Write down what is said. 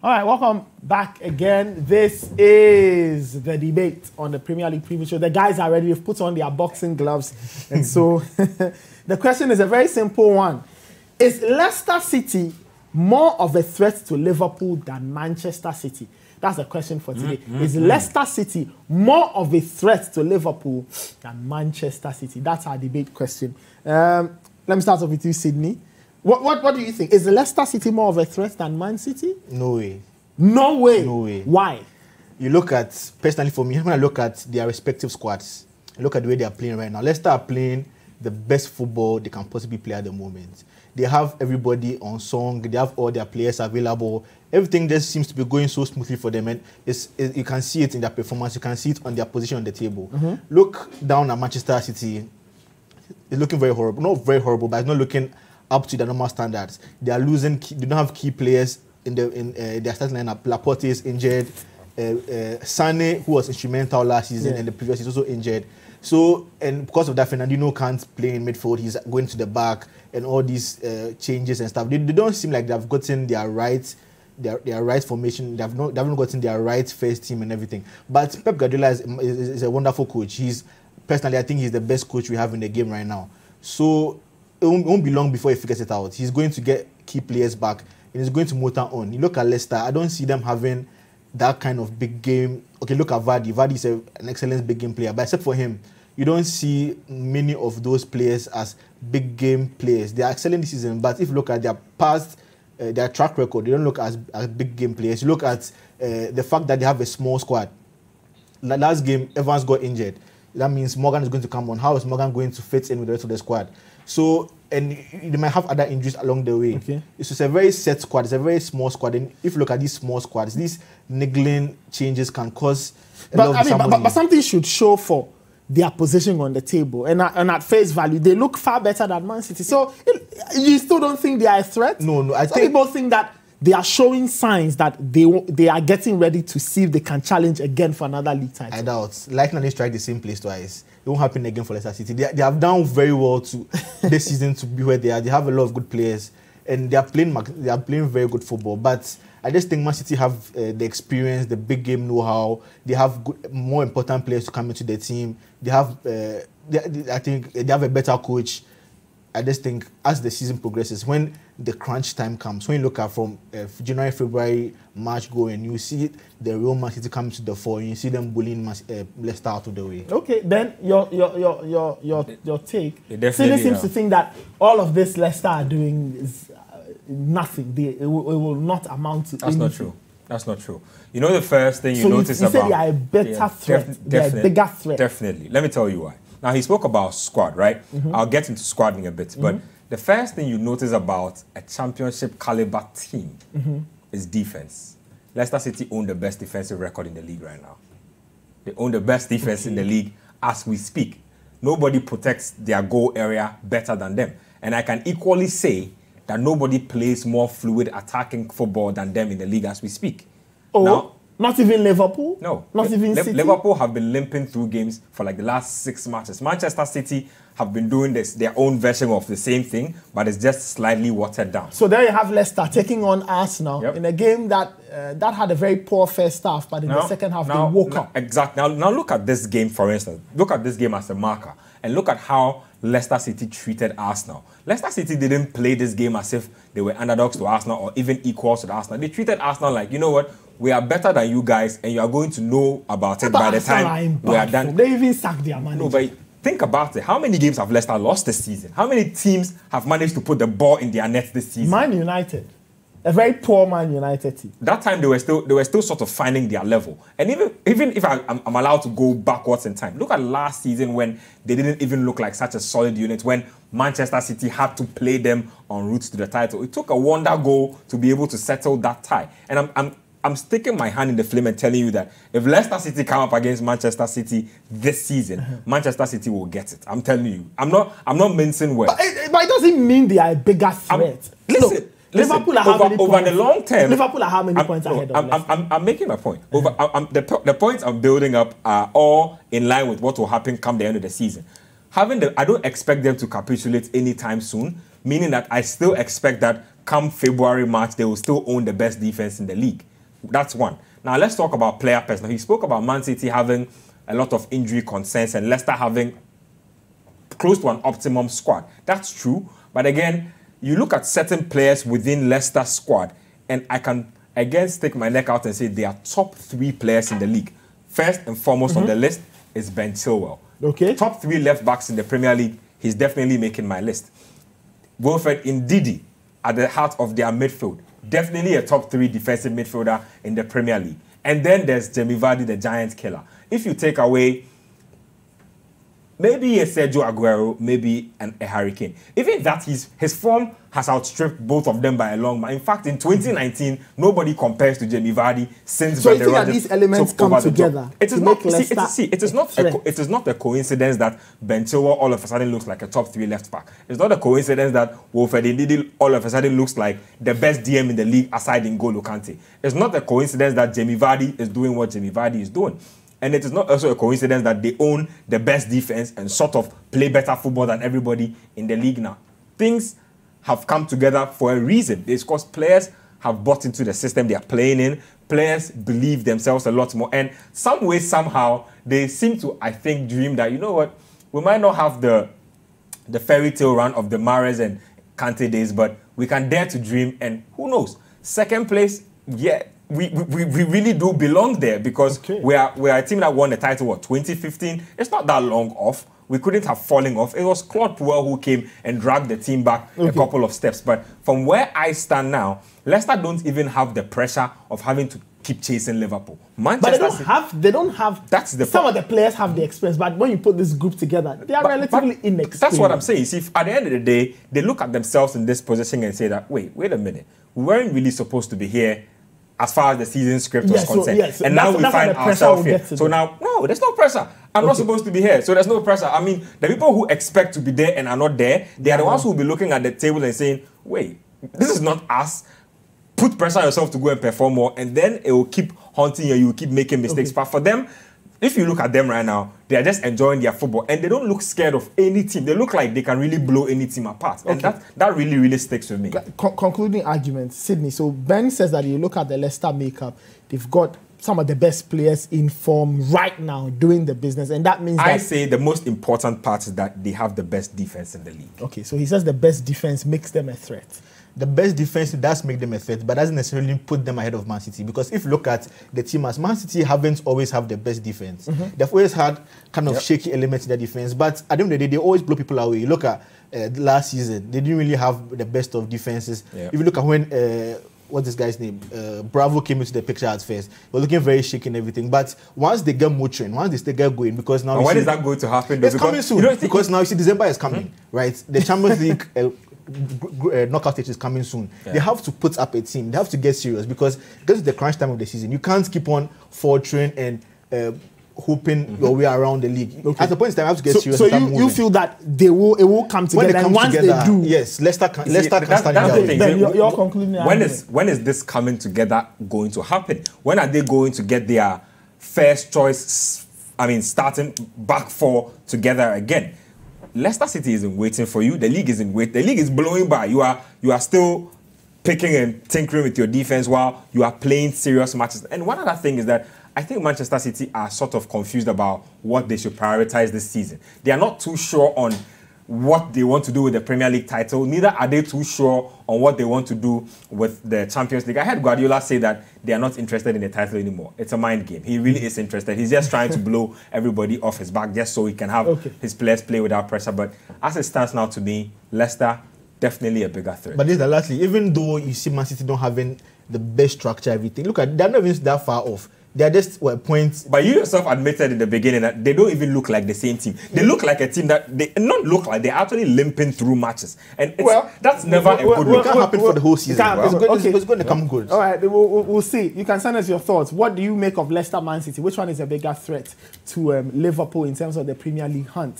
All right, welcome back again. This is the debate on the Premier League preview show. The guys are ready. They've put on their boxing gloves. And so the question is a very simple one. Is Leicester City more of a threat to Liverpool than Manchester City? That's the question for today. Is Leicester City more of a threat to Liverpool than Manchester City? That's our debate question. Let me start off with you, Sydney. What do you think? Is Leicester City more of a threat than Man City? No way. No way? No way. Why? You look at, personally for me, when I look at their respective squads, I look at the way they are playing right now. Leicester are playing the best football they can possibly play at the moment. They have everybody on song. They have all their players available. Everything just seems to be going so smoothly for them. And you can see it in their performance. You can see it on their position on the table. Look down at Manchester City. It's looking very horrible. Not very horrible, but it's not looking up to the normal standards. They are losing. They don't have key players in their starting lineup. Laporte is injured. Sane, who was instrumental last season and the previous, is also injured. So, and because of that, Fernandinho can't play in midfield. He's going to the back, and all these changes and stuff. They don't seem like they've gotten their right formation. They haven't gotten their right first team and everything. But Pep Guardiola is a wonderful coach. Personally, I think he's the best coach we have in the game right now. So it won't be long before he figures it out. He's going to get key players back, and he's going to motor on. You look at Leicester, I don't see them having that kind of big game. Okay, look at Vardy. Vardy is an excellent big game player, but except for him, you don't see many of those players as big game players. They are excellent this season, but if you look at their past, their track record, they don't look as big game players. You look at the fact that they have a small squad. Last game, Evans got injured. That means Morgan is going to come on. How is Morgan going to fit in with the rest of the squad? So, and they might have other injuries along the way. Okay. It's just a very set squad. It's a very small squad. And if you look at these small squads, these niggling changes can cause a lot of but something should show for their position on the table. And at face value, they look far better than Man City. So, you still don't think they are a threat? No. Some people think that they are showing signs that they are getting ready to see if they can challenge again for another league title. I doubt. Lightning didn't strike the same place twice. It won't happen again for Leicester City. They have done very well to this season to be where they are. They have a lot of good players, and they are playing very good football. But I just think Man City have the experience, the big game know-how. They have more important players to come into the team. They have, I think, they have a better coach. I just think as the season progresses, when the crunch time comes, when you look at from January, February, March going, you see the real Man City coming to the fore, and you see them bullying Leicester out of the way. Okay, then your take. City seems to think that all of this Leicester are doing is nothing. It will not amount to anything. That's not true. That's not true. You know the first thing you notice about... You say they are a better threat. They are a bigger threat. Definitely. Let me tell you why. Now, he spoke about squad, right? I'll get into squadding a bit. But the first thing you notice about a championship caliber team is defense. Leicester City own the best defensive record in the league right now. They own the best defense in the league as we speak. Nobody protects their goal area better than them. And I can equally say that nobody plays more fluid attacking football than them in the league as we speak. Oh. Now, not even Liverpool? No. Not even City? Liverpool have been limping through games for like the last 6 matches. Manchester City have been doing their own version of the same thing, but it's just slightly watered down. So there you have Leicester taking on Arsenal in a game that had a very poor first half, but in the second half they woke up. Exactly. Now look at this game, for instance. Look at this game as a marker, and look at how Leicester City treated Arsenal. Leicester City didn't play this game as if they were underdogs to Arsenal or even equals to Arsenal. They treated Arsenal like, you know what, we are better than you guys, and you are going to know about it by the time we are done. They even sacked their manager. No, but think about it. How many games have Leicester lost this season? How many teams have managed to put the ball in their nets this season? Man United. A very poor Man United team. That time they were still sort of finding their level. And even if I'm allowed to go backwards in time, look at last season when they didn't even look like such a solid unit, when Manchester City had to play them en route to the title. It took a wonder goal to be able to settle that tie. And I'm sticking my hand in the flame and telling you that if Leicester City come up against Manchester City this season, Manchester City will get it. I'm telling you. I'm not mincing words. But it doesn't mean they are a bigger threat. Listen, Liverpool are how many points? Over the long term, Liverpool are how many points ahead of Leicester? I'm making my point. The points I'm building up are all in line with what will happen come the end of the season. I don't expect them to capitulate anytime soon, meaning that I still expect that come February, March, they will still own the best defense in the league. That's one. Now, let's talk about player personnel. He spoke about Man City having a lot of injury concerns and Leicester having close to an optimum squad. That's true. But again, you look at certain players within Leicester's squad, and I can again stick my neck out and say they are top 3 players in the league. First and foremost on the list is Ben Chilwell. Okay. Top 3 left backs in the Premier League. He's definitely making my list. Wilfred Ndidi at the heart of their midfield. Definitely a top 3 defensive midfielder in the Premier League. And then there's Jamie Vardy, the Giant killer. If you take away maybe a Sergio Aguero, maybe a Harry Kane. Even that, his form has outstripped both of them by a long margin. In fact, in 2019, nobody compares to Jamie Vardy since. So you think that these elements come together? It is not a coincidence that Ben Chilwell all of a sudden looks like a top 3 left back. It's not a coincidence that Wilfred Ndidi all of a sudden looks like the best DM in the league aside N'Golo Kante. It's not a coincidence that Jamie Vardy is doing what Jamie Vardy is doing. And it is not also a coincidence that they own the best defense and sort of play better football than everybody in the league now. Things have come together for a reason. It's because players have bought into the system they are playing in. Players believe themselves a lot more. And some way, somehow, they seem to, I think, dream that, you know what, we might not have the fairy tale run of the Mahrez and Kante days, but we can dare to dream. And who knows? Second place, yeah. We really do belong there because we are a team that won the title, 2015? It's not that long off. We couldn't have fallen off. It was Claude Puel who came and dragged the team back a couple of steps. But from where I stand now, Leicester don't even have the pressure of having to keep chasing Liverpool. Manchester they don't have. That's the some of the players have the experience, but when you put this group together, they are relatively inexperienced. That's what I'm saying. See, at the end of the day, they look at themselves in this position and say that, wait a minute. We weren't really supposed to be here as far as the season script was concerned. So and now we find ourselves here. So now, no, there's no pressure. I'm not supposed to be here, so there's no pressure. I mean, the people who expect to be there and are not there, they are the ones who will be looking at the table and saying, wait, this is not us. Put pressure on yourself to go and perform more, and then it will keep haunting you. You will keep making mistakes. But for them, if you look at them right now, they are just enjoying their football, and they don't look scared of any team. They look like they can really blow any team apart, and that really, really sticks with me. Concluding argument, Sydney. So Ben says that you look at the Leicester makeup, they've got some of the best players in form right now doing the business, and that means I say the most important part is that they have the best defense in the league. Okay, so he says the best defense makes them a threat. The best defense does make them a threat, but doesn't necessarily put them ahead of Man City. Because if you look at the team, as Man City haven't always have the best defense. They've always had kind of shaky elements in their defense, but at the end of the day, they always blow people away. You look at last season, they didn't really have the best of defenses. If you look at when what's this guy's name? Bravo came into the picture at first. We're looking very shaky and everything. But once they get motoring, once they still get going, because now when is that going to happen? It's coming soon. Because now you see December is coming, right? The Champions League knockout stage is coming soon. They have to put up a team. They have to get serious because this is the crunch time of the season. You can't keep on faltering and hoping your way around the league. At the point in time, you have to get serious. So you feel that it will come together, and once they do, yes, Leicester can stand in there. You're concluding. When is this coming together going to happen? When are they going to get their first choice? I mean, starting back four together again? Leicester City isn't waiting for you. The league isn't waiting. The league is blowing by. You are still picking and tinkering with your defense while you are playing serious matches. And one other thing is that I think Manchester City are sort of confused about what they should prioritize this season. They are not too sure on what they want to do with the Premier League title. Neither are they too sure on what they want to do with the Champions League. I heard Guardiola say that they are not interested in the title anymore. It's a mind game. He really is interested. He's just trying to blow everybody off his back just so he can have his players play without pressure. But as it stands now, to me, Leicester, definitely a bigger threat. But lastly, even though you see Man City don't having the best structure, everything, look at, they're not even that far off. They're just points. But you yourself admitted in the beginning that they don't even look like the same team. They look like a team that they not look like they're actually limping through matches. And that's never a good look. It can't happen for the whole season. It's going to come good. All right, we'll see. You can send us your thoughts. What do you make of Leicester Man City? Which one is a bigger threat to Liverpool in terms of the Premier League hunt?